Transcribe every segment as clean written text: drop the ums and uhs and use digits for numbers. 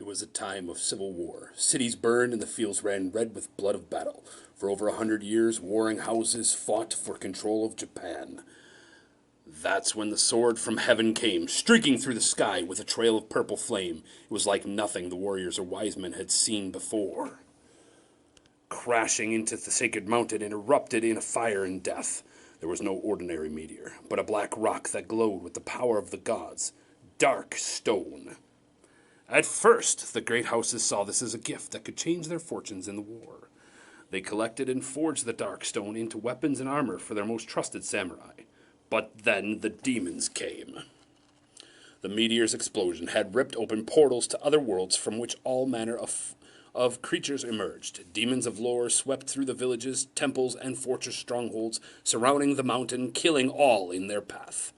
It was a time of civil war. Cities burned and the fields ran red with blood of battle. For over 100 years, warring houses fought for control of Japan. That's when the sword from heaven came, streaking through the sky with a trail of purple flame. It was like nothing the warriors or wise men had seen before. Crashing into the sacred mountain, it erupted in a fire and death. There was no ordinary meteor, but a black rock that glowed with the power of the gods. Dark stone. At first, the great houses saw this as a gift that could change their fortunes in the war. They collected and forged the dark stone into weapons and armor for their most trusted samurai. But then the demons came. The meteor's explosion had ripped open portals to other worlds from which all manner of creatures emerged. Demons of lore swept through the villages, temples, and fortress strongholds surrounding the mountain, killing all in their path.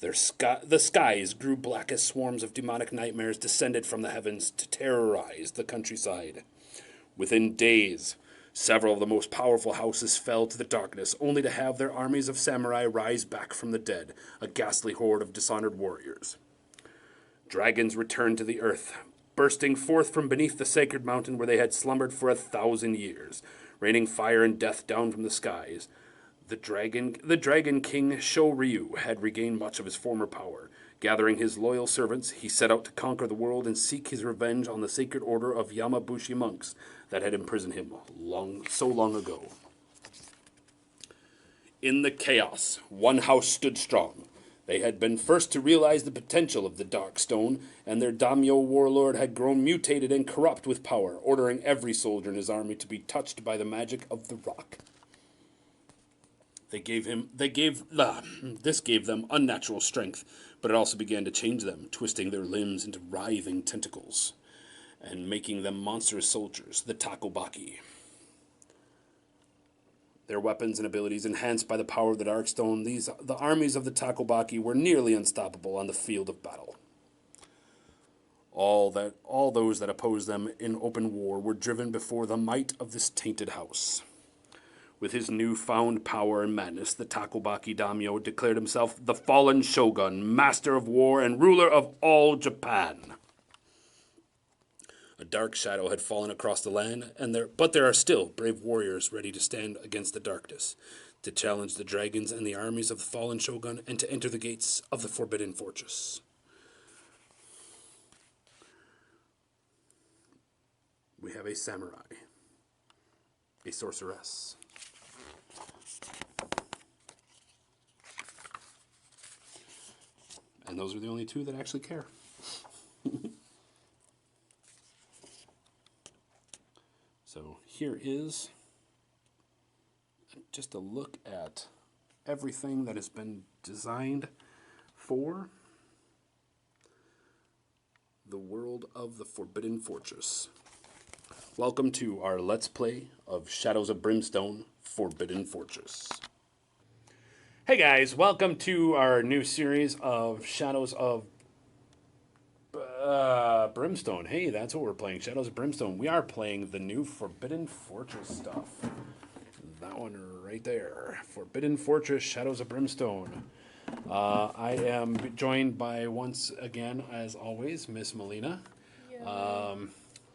The skies grew black as swarms of demonic nightmares descended from the heavens to terrorize the countryside. Within days, several of the most powerful houses fell to the darkness, only to have their armies of samurai rise back from the dead, a ghastly horde of dishonored warriors. Dragons returned to the earth, bursting forth from beneath the sacred mountain where they had slumbered for 1,000 years, raining fire and death down from the skies. The dragon king Shoryu had regained much of his former power. Gathering his loyal servants, he set out to conquer the world and seek his revenge on the sacred order of Yamabushi monks that had imprisoned him so long ago. In the chaos, one house stood strong. They had been first to realize the potential of the Dark Stone, and their daimyo warlord had grown mutated and corrupt with power, ordering every soldier in his army to be touched by the magic of the rock. This gave them unnatural strength, but it also began to change them, twisting their limbs into writhing tentacles and making them monstrous soldiers, the Takobaki. Their weapons and abilities enhanced by the power of the Darkstone, the armies of the Takobaki were nearly unstoppable on the field of battle. All those that opposed them in open war were driven before the might of this tainted house. With his newfound power and madness, the Takobaki daimyo declared himself the fallen shogun, master of war and ruler of all Japan. A dark shadow had fallen across the land, but there are still brave warriors ready to stand against the darkness, to challenge the dragons and the armies of the fallen shogun, and to enter the gates of the Forbidden Fortress. We have a samurai, a sorceress, and those are the only two that actually care. So here is just a look at everything that has been designed for the world of the Forbidden Fortress. Welcome to our Let's Play of Shadows of Brimstone, Forbidden Fortress. Hey guys, welcome to our new series of Shadows of Brimstone. Hey, that's what we're playing, Shadows of Brimstone. We are playing the new Forbidden Fortress stuff. That one right there. Forbidden Fortress, Shadows of Brimstone. I am joined by, once again, as always, Miss Melina. Yeah.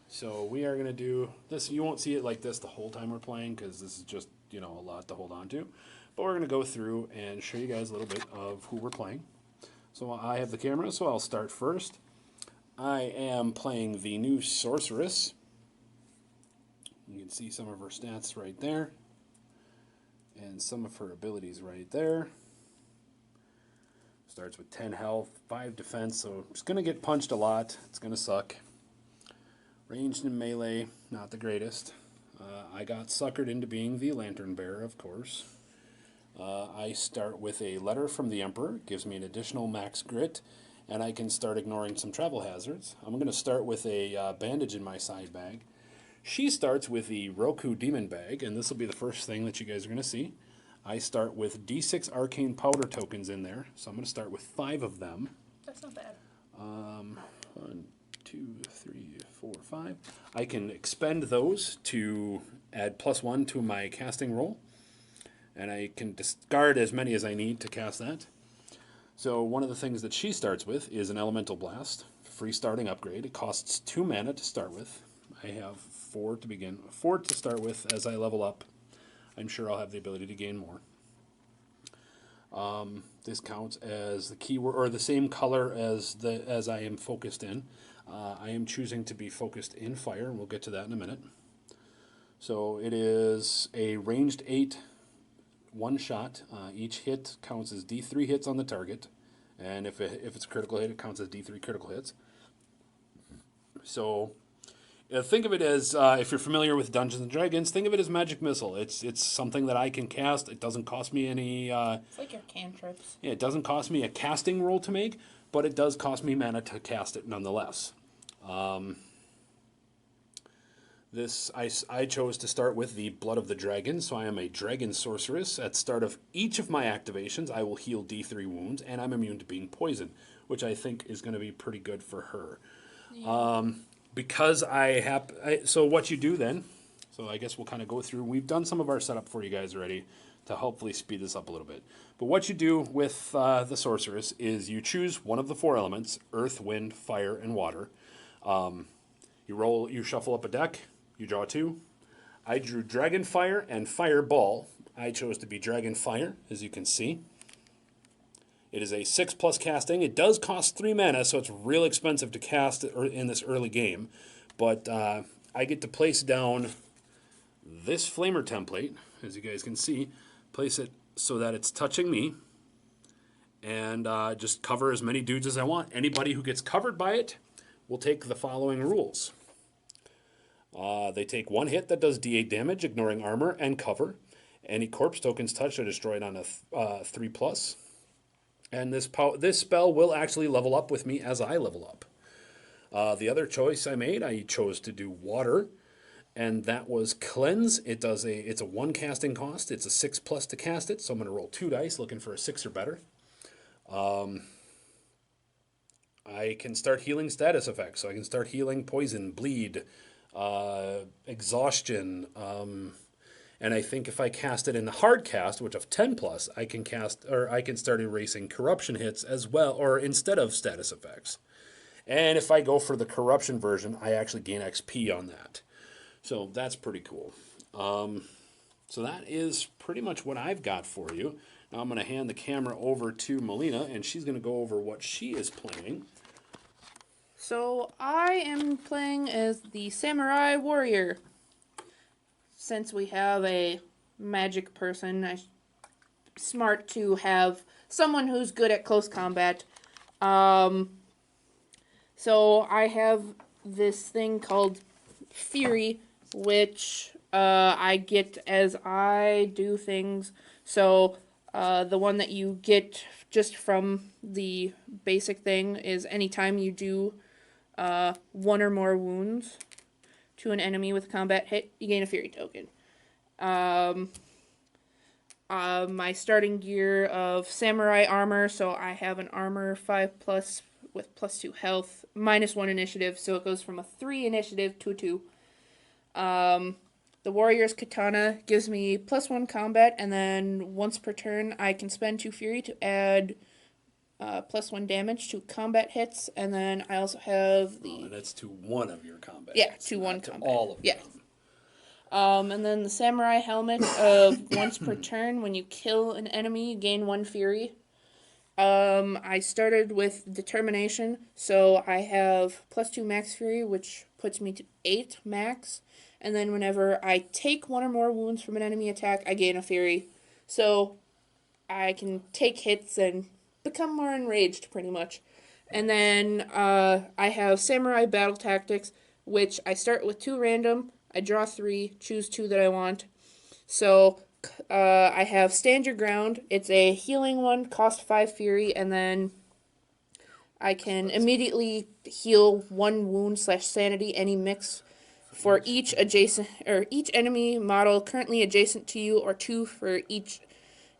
So we are going to do this. You won't see it like this the whole time we're playing because this is just, a lot to hold on to. But we're going to go through and show you guys a little bit of who we're playing. So I have the camera, so I'll start first. I am playing the new sorceress. You can see some of her stats right there. And some of her abilities right there. Starts with 10 health, 5 defense, so it's going to get punched a lot. It's going to suck. Ranged and melee, not the greatest. I got suckered into being the lantern bearer, of course. I start with a letter from the Emperor. Gives me an additional max grit. And I can start ignoring some travel hazards. I'm going to start with a bandage in my side bag. She starts with the Roku Demon Bag, and this will be the first thing that you guys are going to see. I start with D6 Arcane Powder tokens in there, so I'm going to start with 5 of them. That's not bad. 1, 2, 3, 4, 5. I can expend those to add +1 to my casting roll, and I can discard as many as I need to cast that. So one of the things that she starts with is an Elemental Blast. free starting upgrade. It costs 2 mana to start with. I have 4 to begin, 4 to start with. As I level up, I'm sure I'll have the ability to gain more. This counts as the keyword, or the same color as I am focused in. I am choosing to be focused in fire, and we'll get to that in a minute. So it is a ranged 8, one shot. Each hit counts as D3 hits on the target, and if it's a critical hit, it counts as D3 critical hits. So think of it as, if you're familiar with Dungeons and Dragons, think of it as magic missile. It's something that I can cast. It doesn't cost me any. It's like your cantrips. Yeah, it doesn't cost me a casting roll to make, but it does cost me mana to cast it nonetheless. I chose to start with the Blood of the Dragon, so I am a Dragon Sorceress. At start of each of my activations, I will heal D3 wounds, and I'm immune to being poisoned, which I think is going to be pretty good for her. Yeah. Because so what you do then, so I guess we'll kind of go through, we've done some of our setup for you guys already to hopefully speed this up a little bit. But what you do with the Sorceress is you choose one of the 4 elements, earth, wind, fire, and water. You shuffle up a deck, you draw 2. I drew Dragon Fire and Fireball. I chose to be Dragon Fire, as you can see. It is a 6+ casting. It does cost 3 mana, so it's real expensive to cast in this early game. But I get to place down this Flamer template, as you guys can see. Place it so that it's touching me. And just cover as many dudes as I want. Anybody who gets covered by it will take the following rules. They take 1 hit that does D8 damage, ignoring armor and cover. Any corpse tokens touched are destroyed on a 3+. And this spell will actually level up with me as I level up. The other choice I made, I chose to do water, and that was Cleanse. It's a 1 casting cost. It's a 6+ to cast it, so I'm going to roll 2 dice, looking for a 6 or better. I can start healing status effects, so I can start healing poison, bleed, exhaustion, and I think if I cast it in the hard cast, which of 10+, I can start erasing corruption hits as well, or instead of status effects. And if I go for the corruption version, I actually gain XP on that. So that's pretty cool. So that is pretty much what I've got for you. Now I'm going to hand the camera over to Melina, and she's going to go over what she is playing. So I am playing as the Samurai Warrior. Since we have a magic person, it's smart to have someone who's good at close combat. So I have this thing called Fury, which I get as I do things. So the one that you get just from the basic thing is anytime you do 1 or more wounds to an enemy with a combat hit, you gain a Fury token. My starting gear of Samurai armor, so I have an armor 5+ with +2 health, -1 initiative, so it goes from a 3 initiative to a 2. The Warrior's Katana gives me +1 combat, and then once per turn, I can spend 2 Fury to add +1 damage to combat hits, and then I also have the... and that's to one of your combat. Yeah, to one combat. All of them. Yeah. And then the Samurai Helmet of once per turn, when you kill an enemy, you gain 1 Fury. I started with Determination, so I have +2 Max Fury, which puts me to 8 max. And then whenever I take 1 or more wounds from an enemy attack, I gain a Fury. So I can take hits and become more enraged, pretty much. And then I have Samurai Battle Tactics, which I start with 2 random. I draw 3, choose 2 that I want. So I have Stand Your Ground. It's a healing one, cost 5 Fury, and then I can immediately heal 1 wound / sanity, any mix, for each enemy model currently adjacent to you, or 2 for each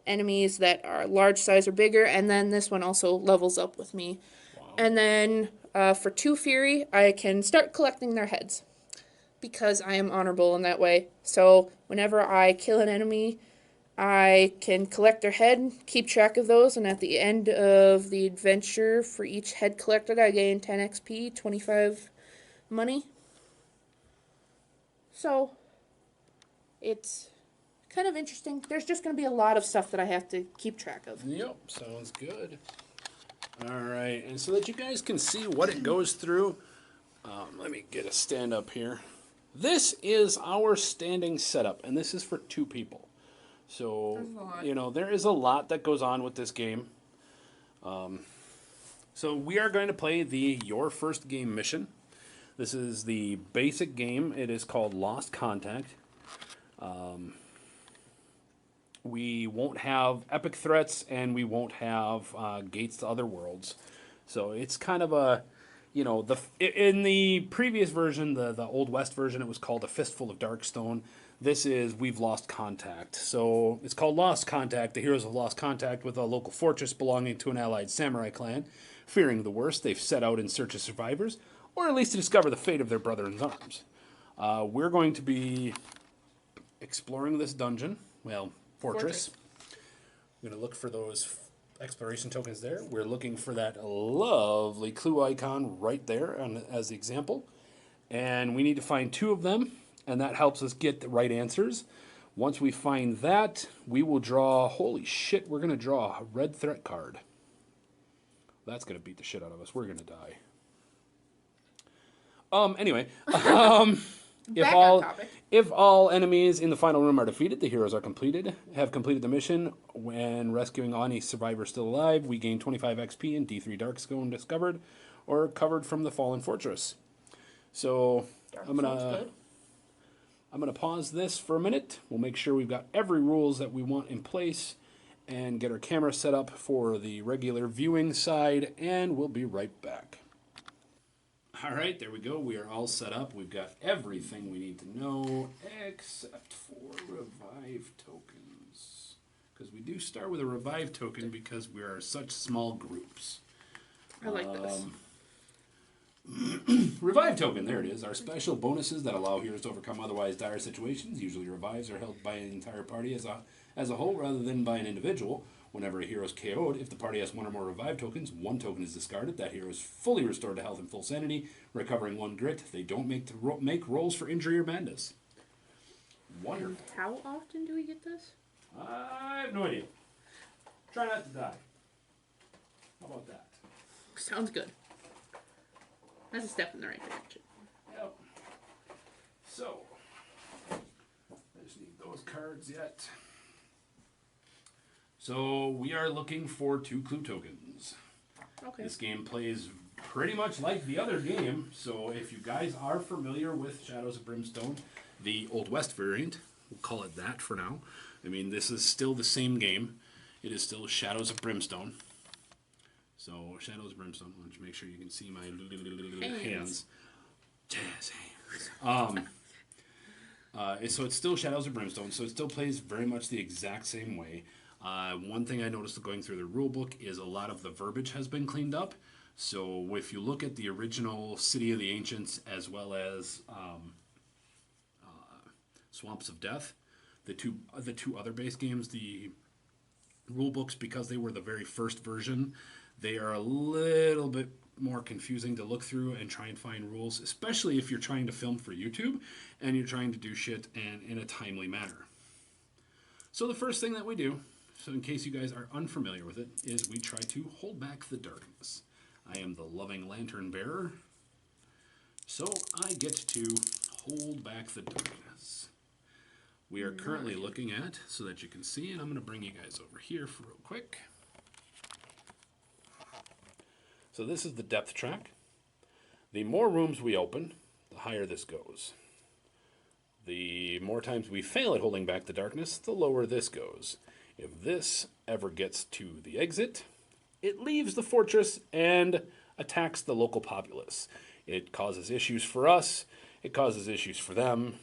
enemies that are large size or bigger, and then this one also levels up with me. Wow. And then for 2 Fury, I can start collecting their heads, because I am honorable in that way. So whenever I kill an enemy, I can collect their head, keep track of those, and at the end of the adventure, for each head collected, I gain 10 XP, 25 money. So, it's kind of interesting. There's just going to be a lot of stuff that I have to keep track of. Yep, sounds good. All right, and so that you guys can see what it goes through, let me get a stand up here. This is our standing setup, and this is for 2 people. So, there is a lot that goes on with this game. So we are going to play the Your First Game mission. This is the basic game. It is called Lost Contact. We won't have epic threats, and we won't have gates to other worlds. So it's kind of a, in the previous version, the Old West version, it was called A Fistful of Darkstone. This is We've Lost Contact. So it's called Lost Contact. The heroes have lost contact with a local fortress belonging to an allied samurai clan. Fearing the worst, they've set out in search of survivors, or at least to discover the fate of their brother in arms. We're going to be exploring this dungeon. Well, fortress. We're going to look for those exploration tokens there. We're looking for that lovely clue icon right there as the example. And we need to find 2 of them, and that helps us get the right answers. Once we find that, we will draw, holy shit, we're going to draw a red threat card. That's going to beat the shit out of us. We're going to die. Anyway, if all enemies in the final room are defeated, the heroes have completed the mission. When rescuing any survivor still alive, we gain 25 XP and D3 Darkstone discovered or covered from the fallen fortress. So I'm gonna pause this for a minute. We'll make sure we've got every rules that we want in place and get our camera set up for the regular viewing side, and we'll be right back. All right, there we go. We are all set up. We've got everything we need to know except for revive tokens. Because we do start with a revive token because we are such small groups. I like this. Revive token, there it is. Our special bonuses that allow heroes to overcome otherwise dire situations. Usually revives are held by an entire party as a whole rather than by an individual. Whenever a hero is KO'd, if the party has 1 or more revive tokens, 1 token is discarded. That hero is fully restored to health and full sanity, recovering 1 grit. They don't make rolls for injury or madness. Wonderful. And how often do we get this? I have no idea. Try not to die. How about that? Sounds good. That's a step in the right direction. Yep. So, I just need those cards yet. So, we are looking for 2 clue tokens. Okay. This game plays pretty much like the other game, so if you guys are familiar with Shadows of Brimstone, the Old West variant, we'll call it that for now. I mean, this is still the same game. It is still Shadows of Brimstone. So, Shadows of Brimstone. Why don't you make sure you can see my hands. Jazz hands. So it's still Shadows of Brimstone, so it still plays very much the exact same way. One thing I noticed going through the rulebook is a lot of the verbiage has been cleaned up. So if you look at the original City of the Ancients as well as Swamps of Death, the two other base games, the rulebooks, because they were the very first version, they are a little bit more confusing to look through and try and find rules, especially if you're trying to film for YouTube and you're trying to do shit in a timely manner. So the first thing that we do, so in case you guys are unfamiliar with it, is we try to hold back the darkness. I am the loving lantern bearer, so I get to hold back the darkness. We are currently looking at, so that you can see, and I'm going to bring you guys over here for real quick. So this is the depth track. The more rooms we open, the higher this goes. The more times we fail at holding back the darkness, the lower this goes. If this ever gets to the exit, it leaves the fortress and attacks the local populace. It causes issues for us. It causes issues for them.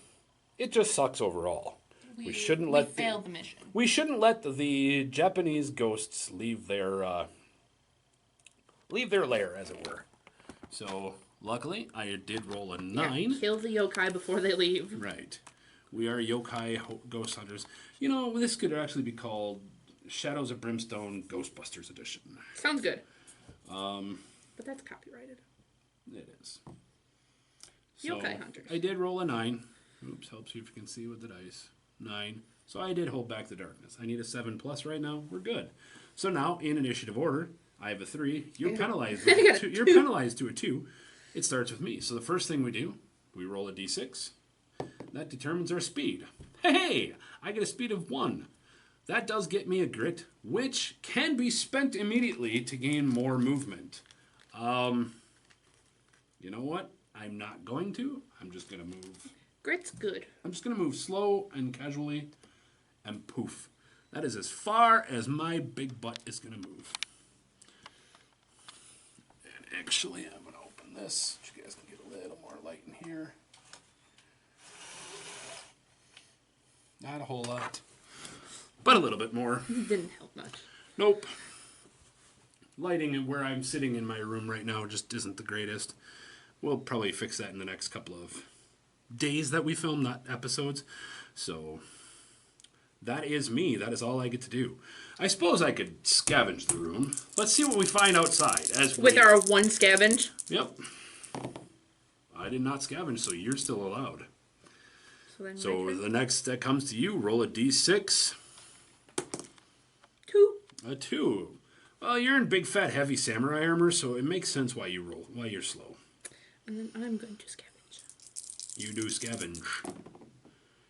It just sucks overall. We failed the mission. We shouldn't let the Japanese ghosts leave their lair, as it were. So luckily, I did roll a 9. Yeah, kill the yokai before they leave. Right. We are yokai ghost hunters. You know, this could actually be called Shadows of Brimstone Ghostbusters Edition. Sounds good. But that's copyrighted. It is. So, Yokai hunters. I did roll a 9. Oops, helps you if you can see with the dice. 9. So I did hold back the darkness. I need a 7+ right now. We're good. So now, in initiative order, I have a 3. You're penalized. You're penalized to a 2. It starts with me. So the first thing we do, we roll a d6. That determines our speed. Hey, I get a speed of 1. That does get me a grit, which can be spent immediately to gain more movement. You know what? I'm not going to. I'm just going to move. Grit's good. I'm just going to move slow and casually, and poof. That is as far as my big butt is going to move. And actually, I'm going to open this so you guys can get a little more light in here. Not a whole lot, but a little bit more. Didn't help much. Nope. Lighting and where I'm sitting in my room right now just isn't the greatest. We'll probably fix that in the next couple of days that we film, not episodes. So that is me. That is all I get to do. I suppose I could scavenge the room. Let's see what we find outside. With our 1 scavenge? Yep. I did not scavenge, so you're still allowed. So the next that comes to you, roll a d6. 2. A 2. Well, you're in big, fat, heavy samurai armor, so it makes sense why you're slow. And then I'm going to scavenge. You do scavenge.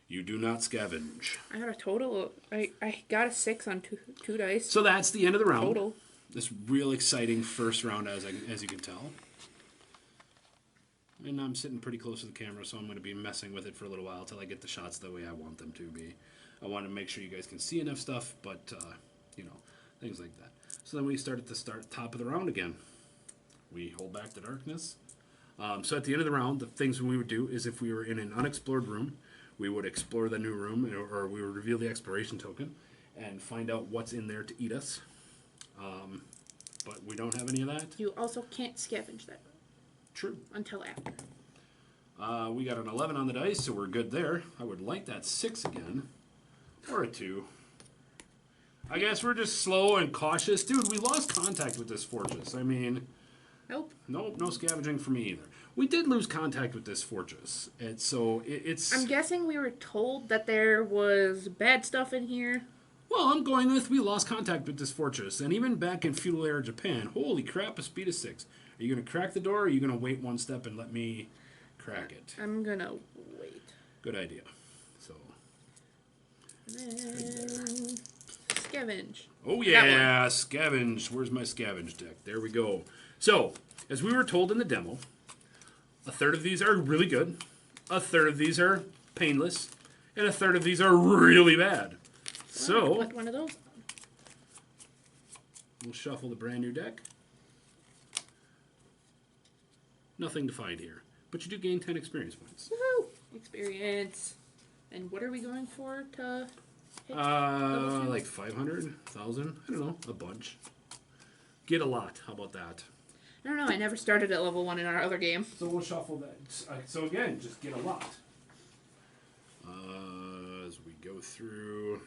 You do not scavenge. I got a total of... I got a 6 on two dice. So that's the end of the round. Total. This real exciting first round, as you can tell. And I'm sitting pretty close to the camera, so I'm going to be messing with it for a little while until I get the shots the way I want them to be. I want to make sure you guys can see enough stuff, but, you know, things like that. So then we start at the top of the round again. We hold back the darkness. So at the end of the round, the things we would do is if we were in an unexplored room, we would explore the new room, or we would reveal the exploration token and find out what's in there to eat us. But we don't have any of that. You also can't scavenge that. True. Until after. We got an 11 on the dice, so we're good there. I would like that 6 again. Or a 2. I guess we're just slow and cautious. Dude, we lost contact with this fortress. I mean... Nope. Nope, no scavenging for me either. We did lose contact with this fortress. It's... I'm guessing we were told that there was bad stuff in here. Well, I'm going with we lost contact with this fortress. And even back in feudal era Japan, holy crap, a speed of 6. Are you going to crack the door, or are you going to wait one step and let me crack it? I'm going to wait. Good idea. So. And then scavenge. Oh, yeah, scavenge. Where's my scavenge deck? There we go. So, as we were told in the demo, a third of these are really good, a third of these are painless, and a third of these are really bad. So, put one of those on. We'll shuffle the brand new deck. Nothing to find here. But you do gain 10 experience points. Woohoo! Experience. And what are we going for to hit level 2? Like 500, 1,000, I don't know, a bunch. Get a lot, how about that? I don't know, I never started at level 1 in our other game. So we'll shuffle that. So again, just get a lot. As we go through...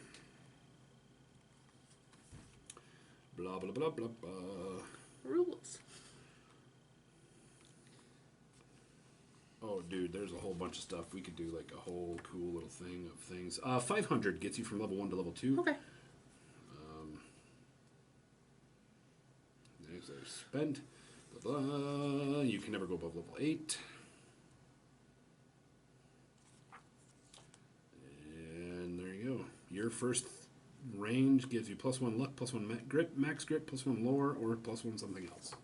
Blah, blah, blah, blah, blah. Rules. Oh, dude, there's a whole bunch of stuff. We could do like a whole cool little thing of things. 500 gets you from level 1 to level 2. Okay. Next, I spent. Blah, blah. You can never go above level 8. And there you go. Your first range gives you +1 luck, +1 grip, max grip, +1 lore, or +1 something else.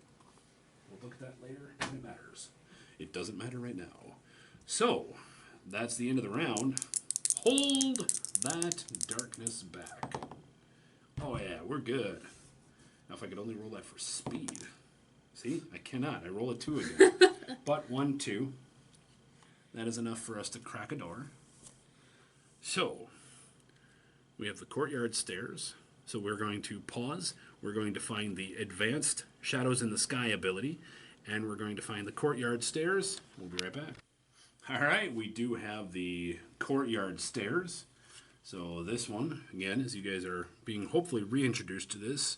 We'll look at that later when it matters. It doesn't matter right now. So, that's the end of the round. Hold that darkness back. Oh yeah, we're good. Now if I could only roll that for speed. See, I cannot. I roll a 2 again. But 1, 2. That is enough for us to crack a door. So, we have the courtyard stairs. So we're going to pause. We're going to find the advanced Shadows in the Sky ability. And we're going to find the courtyard stairs. We'll be right back. All right, we do have the courtyard stairs. So this one, again, as you guys are being hopefully reintroduced to this,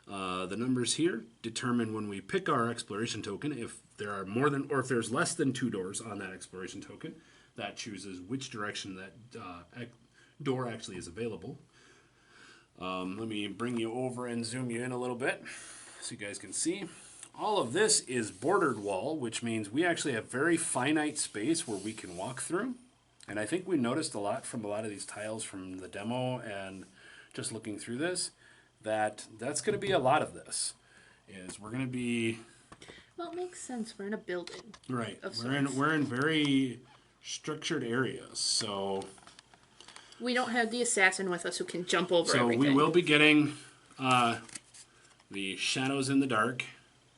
the numbers here determine when we pick our exploration token. If there are more than, or if there's less than 2 doors on that exploration token, that chooses which direction that door actually is available. Let me bring you over and zoom you in a little bit so you guys can see. All of this is bordered wall, which means we actually have very finite space where we can walk through. And I think we noticed a lot from a lot of these tiles from the demo and just looking through this, that's going to be a lot of this. Is we're going to be... Well, it makes sense. We're in a building. Right. We're in very structured areas, so... We don't have the assassin with us who can jump over everything. So we will be getting the Shadows in the Dark,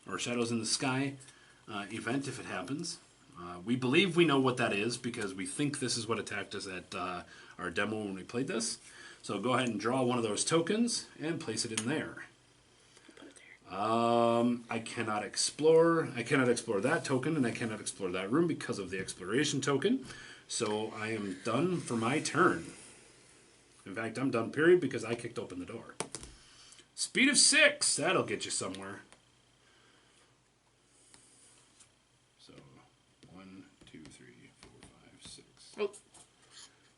or Shadows in the Sky event if it happens. We believe we know what that is because we think this is what attacked us at our demo when we played this. So go ahead and draw one of those tokens and place it in there. Put it there. I cannot explore that token, and I cannot explore that room because of the exploration token. So I am done for my turn. In fact, I'm done, period, because I kicked open the door. Speed of 6. That'll get you somewhere. So, 1, 2, 3, 4, 5, 6. Oh.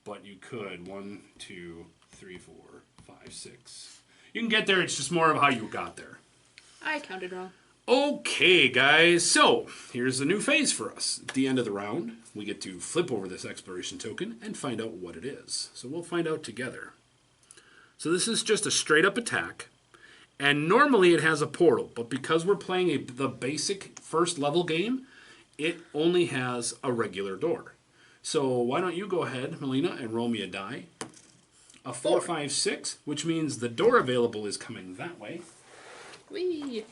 But you could. 1, 2, 3, 4, 5, 6. You can get there. It's just more of how you got there. I counted wrong. Okay, guys. So, here's a new phase for us. At the end of the round, we get to flip over this exploration token and find out what it is. So we'll find out together. So this is just a straight up attack. And normally it has a portal, but because we're playing the basic first level game, it only has a regular door. So why don't you go ahead, Melina, and roll me a die. A 4, 5, 6, which means the door available is coming that way. Whee!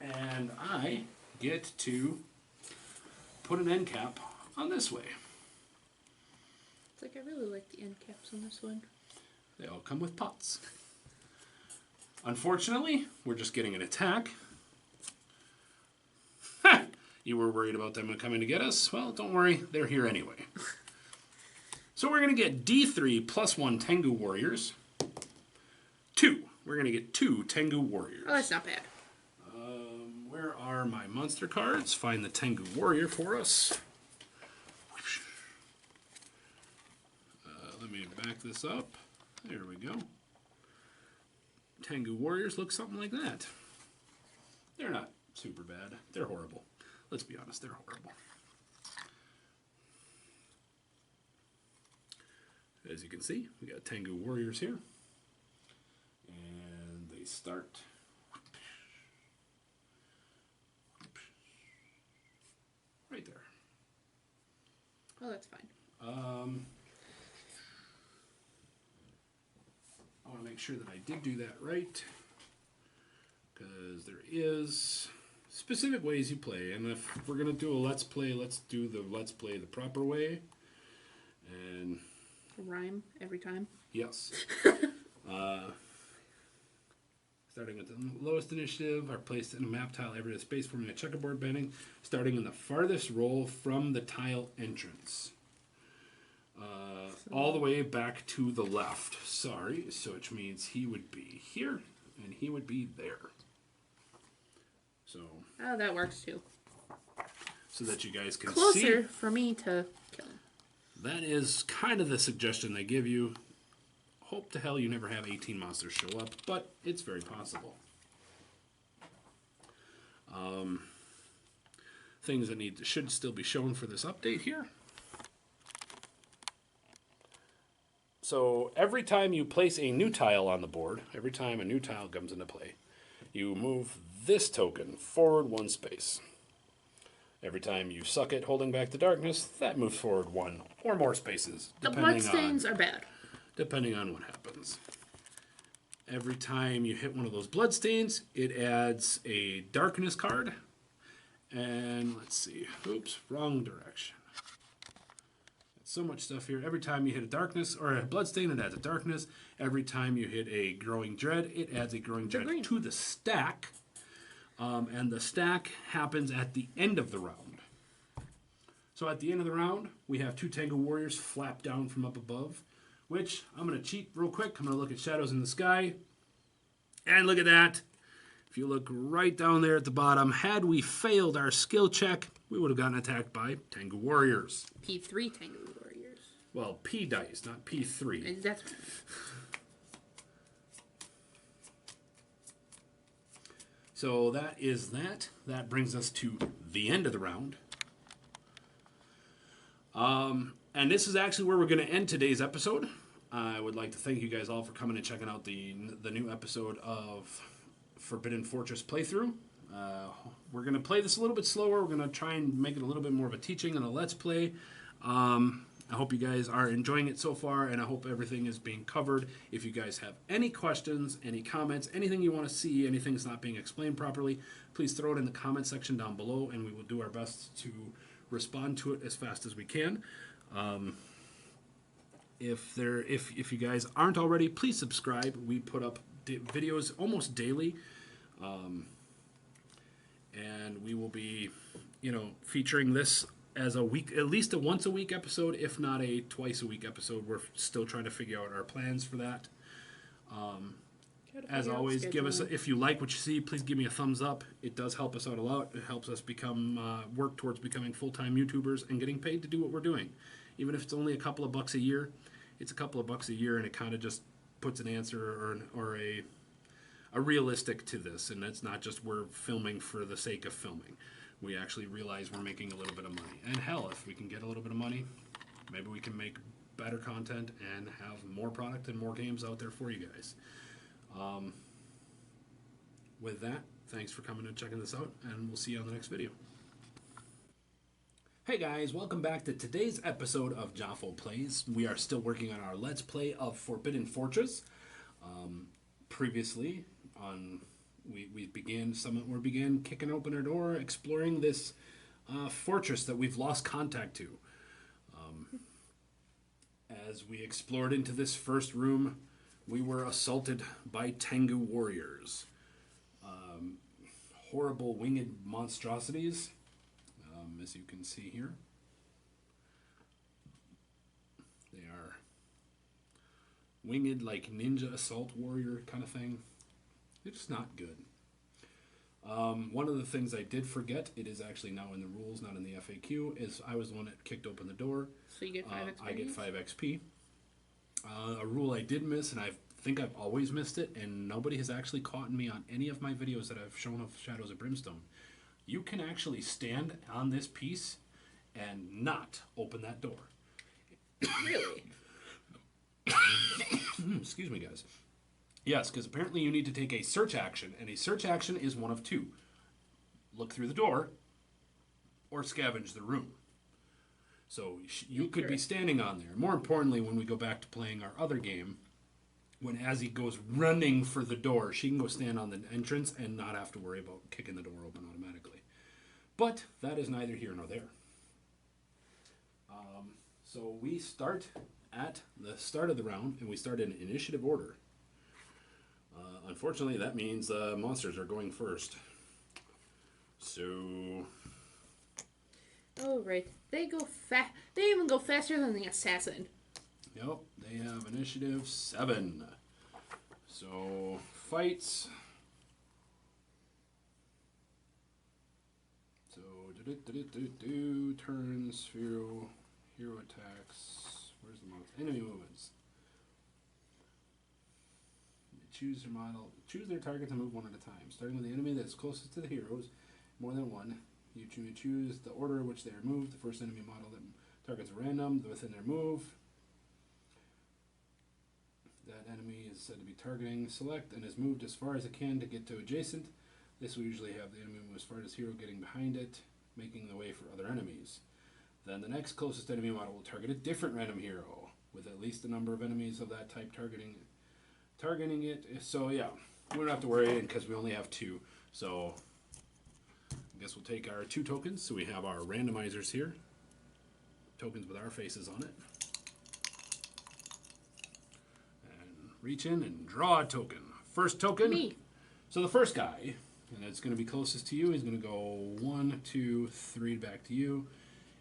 And I get to put an end cap on this way. It's like I really like the end caps on this one. They all come with pots. Unfortunately, we're just getting an attack. Ha! You were worried about them coming to get us? Well, don't worry, they're here anyway. So we're going to get D3 plus 1 Tengu Warriors. 2. We're going to get 2 Tengu Warriors. Oh, that's not bad. Where are my monster cards? Find the Tengu Warrior for us. Let me back this up. There we go. Tengu Warriors look something like that. They're not super bad. They're horrible. Let's be honest, they're horrible. As you can see, we got Tengu Warriors here. And they start... right there. Oh, that's fine. I want to make sure that I did do that right, because there is specific ways you play, and if we're going to do a let's play, let's do the let's play the proper way. And Rhyme every time. yes. Starting at the lowest initiative, are placed in a map tile every space forming a checkerboard bending, starting in the farthest roll from the tile entrance. All the way back to the left. Sorry, so which means he would be here, and he would be there. So. Oh, that works too. So that you guys can Closer see. Closer for me to kill him. That is kind of the suggestion they give you. Hope to hell you never have 18 monsters show up, but it's very possible. Things that should still be shown for this update here. So every time you place a new tile on the board, every time a new tile comes into play, you move this token forward 1 space. Every time you suck it holding back the darkness, that moves forward 1 or more spaces. The bloodstains are bad. Depending on what happens. Every time you hit one of those bloodstains, it adds a darkness card. And let's see. Oops, wrong direction. So much stuff here. Every time you hit a darkness or a bloodstain, it adds a darkness. Every time you hit a growing dread, it adds a growing dread to the stack. And the stack happens at the end of the round. So at the end of the round, we have 2 Tango Warriors flap down from up above, which I'm going to cheat real quick. I'm going to look at shadows in the sky. And look at that. If you look right down there at the bottom, had we failed our skill check, we would have gotten attacked by Tango Warriors. P3 Tango Warriors. Well, P dice, not P3. And that's So that is that. That brings us to the end of the round. And this is actually where we're going to end today's episode. I would like to thank you guys all for coming and checking out the new episode of Forbidden Fortress playthrough. We're going to play this a little bit slower. We're going to try and make it a little bit more of a teaching and a let's play. I hope you guys are enjoying it so far, and I hope everything is being covered. If you guys have any questions, any comments, anything you want to see, anything that's not being explained properly, please throw it in the comment section down below, and we will do our best to respond to it as fast as we can. If you guys aren't already, please subscribe. We put up videos almost daily, and we will be, featuring this as a week, at least a once a week episode, if not a twice a week episode. We're still trying to figure out our plans for that. As always, give us if you like what you see, please give me a thumbs up. It does help us out a lot. It helps us work towards becoming full-time YouTubers and getting paid to do what we're doing. Even if it's only a couple of bucks a year, it's a couple of bucks a year, and it kind of just puts an answer or a realistic to this. And it's not just we're filming for the sake of filming. We actually realize we're making a little bit of money. And hell, if we can get a little bit of money, maybe we can make better content and have more product and more games out there for you guys. With that, thanks for coming and checking this out, and we'll see you on the next video. Hey guys, welcome back to today's episode of Jafo Plays. We are still working on our Let's Play of Forbidden Fortress. Previously, we began kicking open our door, exploring this fortress that we've lost contact to. As we explored into this first room, we were assaulted by Tengu warriors. Horrible winged monstrosities, as you can see here. They are winged, like ninja assault warrior kind of thing. It's not good. One of the things I did forget, it is actually now in the rules, not in the FAQ, is I was the one that kicked open the door. So you get 5 XP? I get 5 XP. A rule I did miss, and I think I've always missed it, and nobody has actually caught me on any of my videos that I've shown of Shadows of Brimstone. You can actually stand on this piece and not open that door. Really? Excuse me, guys. Yes, because apparently you need to take a search action, and a search action is one of two. Look through the door, or scavenge the room. So you could be standing on there. More importantly, when we go back to playing our other game, when Azzy goes running for the door, she can go stand on the entrance and not have to worry about kicking the door open automatically. But that is neither here nor there. So we start at the start of the round, and we start in initiative order. Unfortunately, that means monsters are going first. So... Oh, right. They go fast. They even go faster than the assassin. Yep, they have initiative 7. So, fights. So, turns, hero attacks. Where's the monster? Enemy movements. Choose their model. Choose their target to move one at a time. Starting with the enemy that is closest to the heroes, more than one. You choose the order in which they are moved. The first enemy model that targets are random within their move. That enemy is said to be targeting. Select and is moved as far as it can to get to adjacent. This will usually have the enemy move as far as hero getting behind it, making the way for other enemies. Then the next closest enemy model will target a different random hero, with at least a number of enemies of that type targeting it. So yeah, we don't have to worry because we only have 2. So I guess we'll take our 2 tokens. So we have our randomizers here, tokens with our faces on it, and reach in and draw a token. First token. Me. So the first guy, and it's going to be closest to you. He's going to go 1, 2, 3 back to you,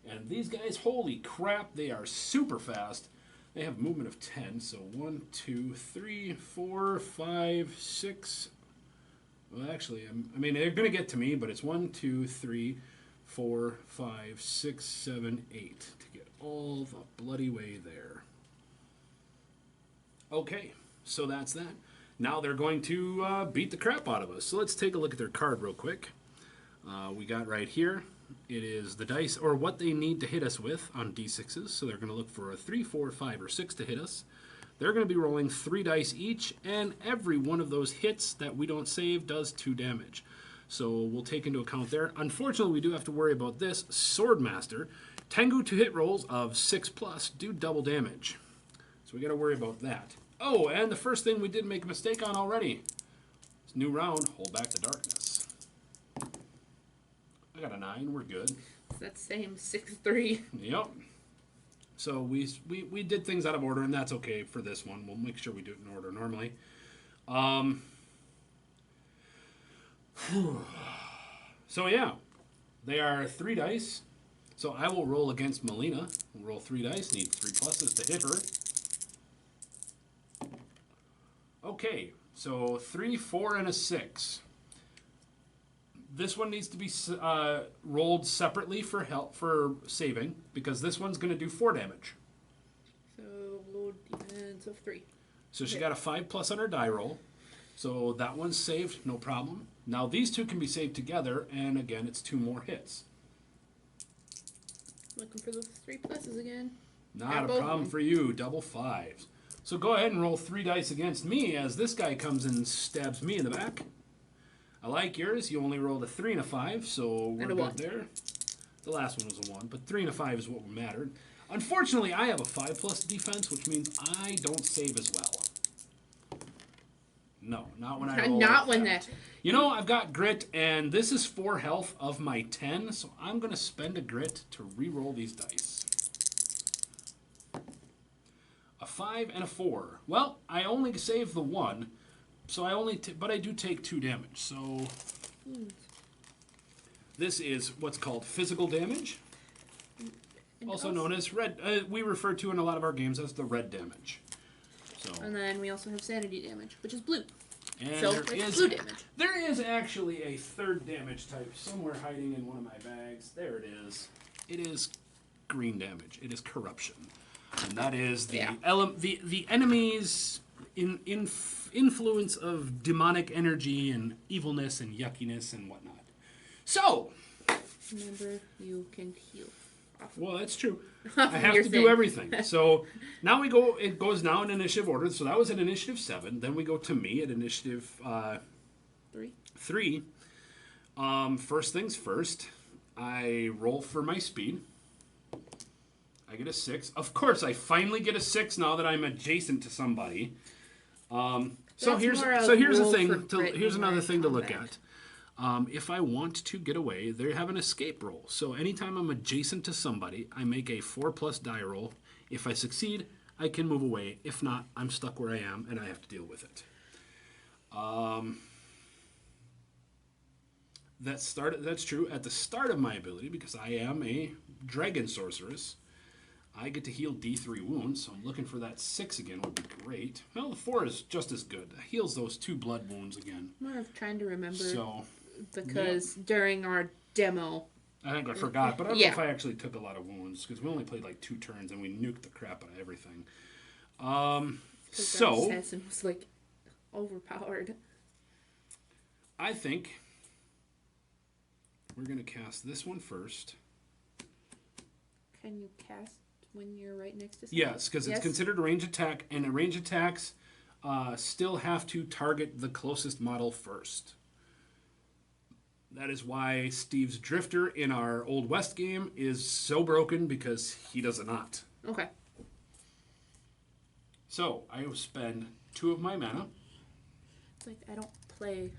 And these guys, holy crap, they are super fast. They have movement of 10, so 1, 2, 3, 4, 5, 6. Well, actually, I mean, they're going to get to me, but it's 1, 2, 3, 4, 5, 6, 7, 8 to get all the bloody way there. Okay, so that's that. Now they're going to beat the crap out of us. So let's take a look at their card real quick. We got right here. It is the dice, or what they need to hit us with on d6s. So they're going to look for a 3, 4, 5, or 6 to hit us. They're going to be rolling 3 dice each, and every one of those hits that we don't save does 2 damage. So we'll take into account there. Unfortunately, we do have to worry about this. Swordmaster, Tengu to hit rolls of 6+ do double damage. So we got to worry about that. Oh, and the first thing we did make a mistake on already. It's new round, hold back the darkness. I got a 9, we're good. That's same 6-3. Yep. So we did things out of order, and that's okay for this one. We'll make sure we do it in order normally. So yeah, they are 3 dice. So I will roll against Melina. We'll roll 3 dice, need 3 pluses to hit her. Okay, so 3, 4, and a 6. This one needs to be rolled separately for help for saving, because this one's going to do 4 damage. So low defense of 3. So she got a 5+ on her die roll. So that one's saved, no problem. Now these two can be saved together, and again, it's 2 more hits. Looking for those 3 pluses again. Not a problem for you, double 5s. So go ahead and roll 3 dice against me as this guy comes and stabs me in the back. I like yours. You only rolled a 3 and a 5, so we're good there. The last one was a 1, but 3 and a 5 is what mattered. Unfortunately, I have a 5+ defense, which means I don't save as well. No, not when I roll. Not when that. You know, I've got grit, and this is 4 health of my 10, so I'm going to spend a grit to re-roll these dice. A 5 and a 4. Well, I only save the 1, so but I do take 2 damage. So this is what's called physical damage, also known as red. We refer to in a lot of our games as the red damage. So. And then we also have sanity damage, which is blue. And so it's blue damage. There is actually a 3rd damage type somewhere hiding in one of my bags. There it is. It is green damage. It is corruption. And that is the the enemy's influence of demonic energy and evilness and yuckiness and whatnot. So, remember, you can heal. Well, that's true. I have to do everything. So now it goes now in initiative order. So that was at initiative 7. Then we go to me at initiative 3. First things first, I roll for my speed. I get a 6. Of course, I finally get a 6 now that I'm adjacent to somebody. So here's the thing. Here's another thing to look at. If I want to get away, they have an escape roll. So anytime I'm adjacent to somebody, I make a 4+ die roll. If I succeed, I can move away. If not, I'm stuck where I am, and I have to deal with it. That's true. At the start of my ability, because I am a dragon sorceress, I get to heal D3 wounds, so I'm looking for that 6 again would be great. Well, the 4 is just as good. It heals those 2 blood wounds again. I'm more of trying to remember. So, because during our demo, I think I forgot, but I don't know if I actually took a lot of wounds, because we only played like 2 turns and we nuked the crap out of everything. So assassin was like overpowered. I think we're going to cast this one first. Can you cast when you're right next to somebody? Yes, because it's considered a range attack, and range attacks still have to target the closest model first. That is why Steve's Drifter in our Old West game is so broken, because he does not. Okay. So, I will spend 2 of my mana. It's like I don't play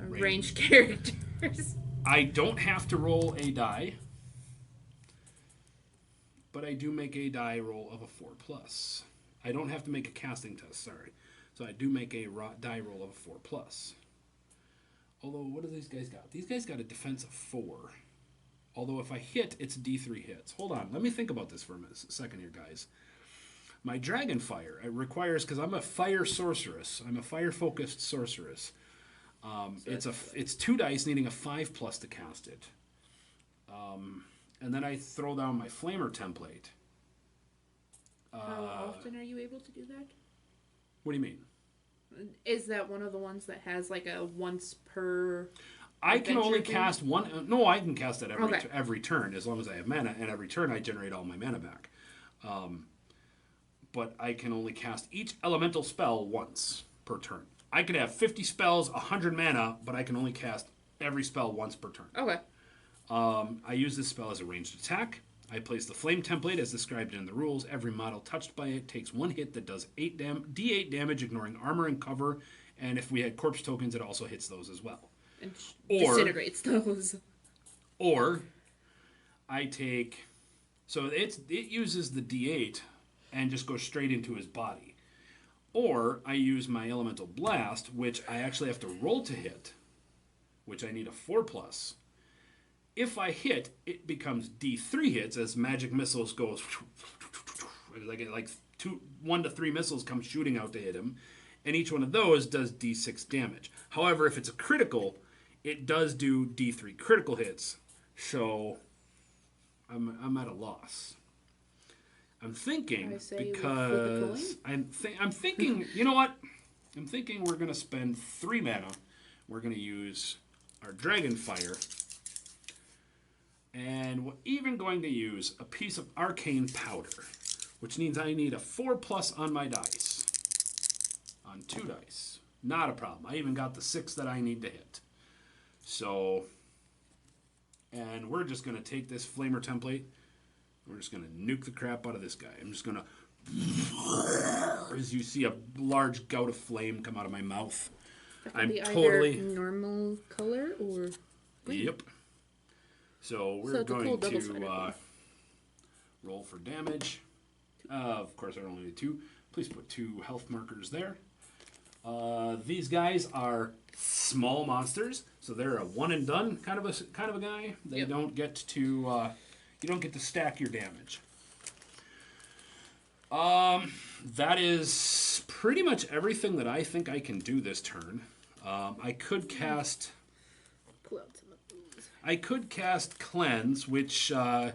ranged characters. I don't have to roll a die, but I do make a die roll of a 4+. I don't have to make a casting test, sorry. So I do make a die roll of a 4+. Although, what do these guys got? These guys got a defense of 4. Although if I hit, it's D3 hits. Hold on, let me think about this for a second here, guys. My Dragon Fire, it requires, because I'm a fire sorceress, I'm a fire-focused sorceress. It's 2 dice needing a 5+ to cast it. And then I throw down my Flamer template. How often are you able to do that? What do you mean? Is that one of the ones that has like a once per... I can only thing? cast one. No, I can cast it Okay. every turn as long as I have mana, and every turn I generate all my mana back. But I can only cast each elemental spell once per turn. I could have 50 spells, 100 mana, but I can only cast every spell once per turn. Okay. I use this spell as a ranged attack. I place the flame template as described in the rules. Every model touched by it takes 1 hit that does D8 damage, ignoring armor and cover. And if we had corpse tokens, it also hits those as well. And Or- disintegrates those. Or I take, so it uses the D8 and just goes straight into his body. Or I use my elemental blast, which I actually have to roll to hit, which I need a 4+. If I hit, it becomes D3 hits as magic missiles goes like 1 to 3 missiles come shooting out to hit him, and each one of those does D6 damage. However, if it's a critical, it does do D3 critical hits, so I'm at a loss. I'm thinking I say we because flip a I'm thinking, you know what? I'm thinking we're gonna spend 3 mana. We're gonna use our Dragon Fire, and we're even going to use a piece of arcane powder, which means I need a 4+ on my dice. On 2 dice, not a problem. I even got the 6 that I need to hit. So, and we're just gonna take this Flamer template. We're just going to nuke the crap out of this guy. I'm just going to... As you see a large gout of flame come out of my mouth. I'm Be totally... either normal color or green. Yep. So we're So it's a going cool to double-sided roll for damage. Of course, I only need 2. Please put 2 health markers there. These guys are small monsters, so they're a one and done kind of a guy. They Yep. don't get to... you don't get to stack your damage. That is pretty much everything that I think I can do this turn. I could cast... Pull out some of those. I could cast Cleanse, which I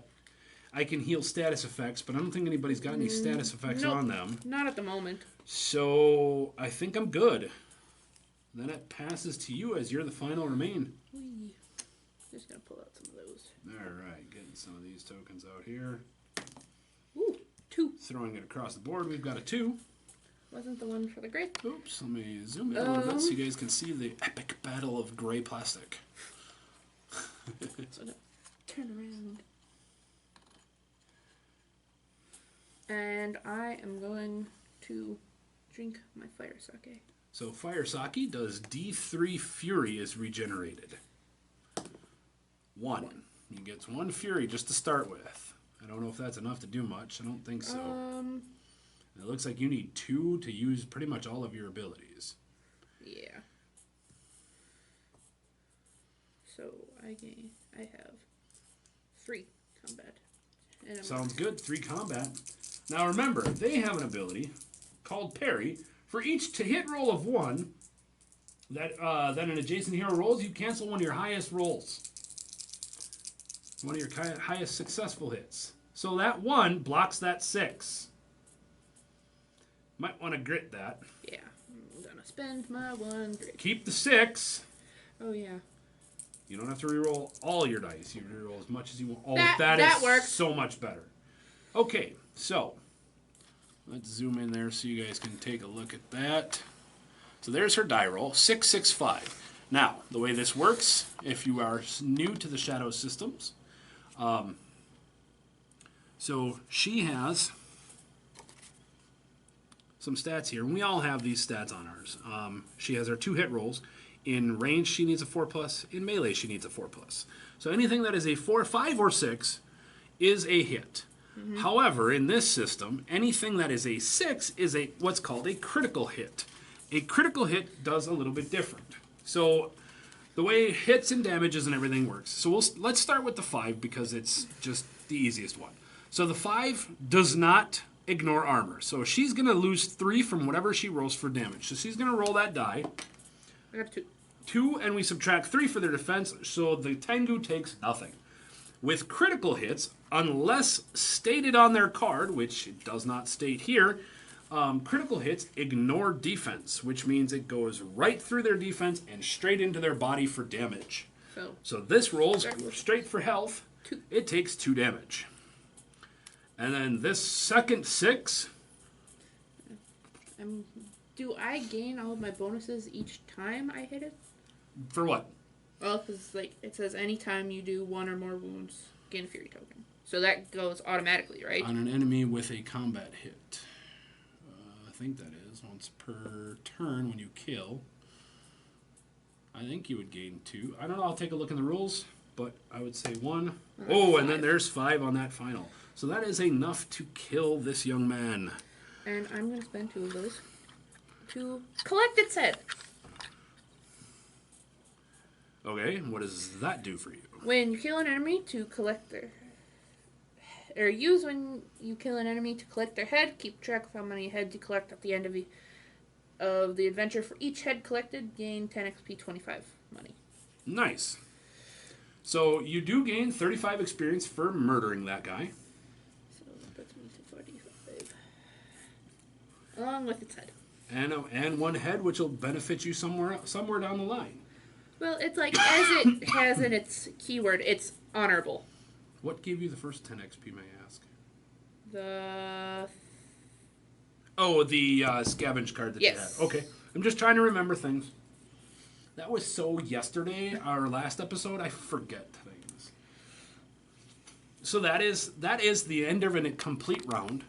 can heal status effects, but I don't think anybody's got any status effects Nope. on them. Not at the moment. So I think I'm good. Then it passes to you as you're the final remain. Whee. Just gonna pull out some of those. Alright, getting some of these tokens out here. Ooh, 2. Throwing it across the board, we've got a 2. Wasn't the one for the grape. Oops, let me zoom in a little bit so you guys can see the epic battle of gray plastic. So turn around. And I am going to drink my fire sake. So Fire Sake does D3 Fury is regenerated. 1. He gets 1 Fury just to start with. I don't know if that's enough to do much. I don't think so. It looks like you need 2 to use pretty much all of your abilities. Yeah. So I have 3 combat. And I'm Sounds good. 3 combat. Now remember, they have an ability called Parry. For each to hit roll of 1 that an adjacent hero rolls, you cancel one of your highest rolls. One of your highest successful hits. So that 1 blocks that 6. Might want to grit that. Yeah, I'm gonna spend my 1 grit. Keep the 6. Oh yeah. You don't have to reroll all your dice. You reroll as much as you want. Oh, That is works. so much better. Okay, so let's zoom in there so you guys can take a look at that. So there's her die roll, 665. Now, the way this works, if you are new to the Shadow systems, so she has some stats here, and we all have these stats on ours. She has her 2 hit rolls. In range, she needs a 4+. In melee, she needs a 4+. So anything that is a 4, 5, or 6 is a hit. However, in this system, anything that is a 6 is what's called a critical hit. A critical hit does a little bit different. So the way hits and damages and everything works. So let's start with the 5 because it's just the easiest one. So the 5 does not ignore armor. So she's going to lose 3 from whatever she rolls for damage. So she's going to roll that die. I have 2. 2, and we subtract 3 for their defense, so the Tengu takes nothing. With critical hits, unless stated on their card, which it does not state here, critical hits ignore defense, which means it goes right through their defense and straight into their body for damage. So this rolls straight for health. 2. It takes 2 damage. And then this second 6... Do I gain all of my bonuses each time I hit it? For what? Well, because like it says anytime you do 1 or more wounds, gain a Fury token. So that goes automatically, right? On an enemy with a combat hit. I think that is once per turn when you kill. I think you would gain 2. I don't know. I'll take a look in the rules, but I would say 1. Oh, and then there's 5 on that final. So that is enough to kill this young man. And I'm going to spend 2 of those to collect its head. Okay, what does that do for you? When you kill an enemy to collect their... Or use when you kill an enemy to collect their head, keep track of how many heads you collect at the end of the adventure. For each head collected, gain 10 XP, 25 money. Nice. So you do gain 35 experience for murdering that guy. So that puts me to 45. Along with its head. And 1 head, which will benefit you somewhere down the line. Well, it's like, as it has in its keyword, it's honorable. What gave you the first 10 XP, may I ask? The scavenge card that you had. Okay. I'm just trying to remember things. That was so yesterday, our last episode, I forget things. So that is the end of a complete round.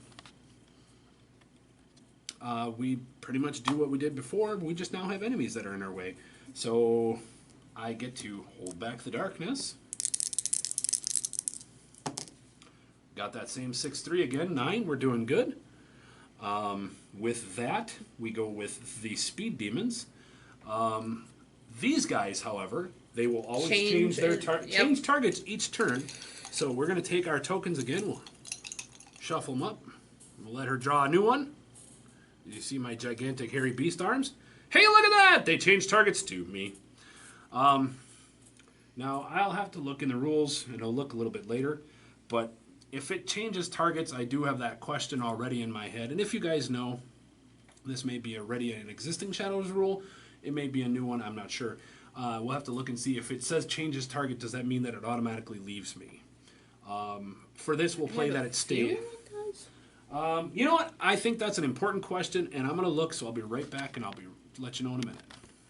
We pretty much do what we did before. We just now have enemies that are in our way. So I get to hold back the darkness. Got that same 6-3 again. 9, we're doing good. With that, we go with the speed demons. These guys, however, they will always change their change targets each turn. So we're going to take our tokens again. We'll shuffle them up. We'll let her draw a new one. You see my gigantic hairy beast arms? Hey, look at that! They change targets to me. Now, I'll have to look in the rules, and it'll look a little bit later. But if it changes targets, I do have that question already in my head. And if you guys know, this may be already an existing Shadows rule. It may be a new one. I'm not sure. We'll have to look and see. If it says changes target, does that mean that it automatically leaves me? For this, we'll play that it stays. You know what? I think that's an important question, and I'm going to look, so I'll be right back, and I'll let you know in a minute.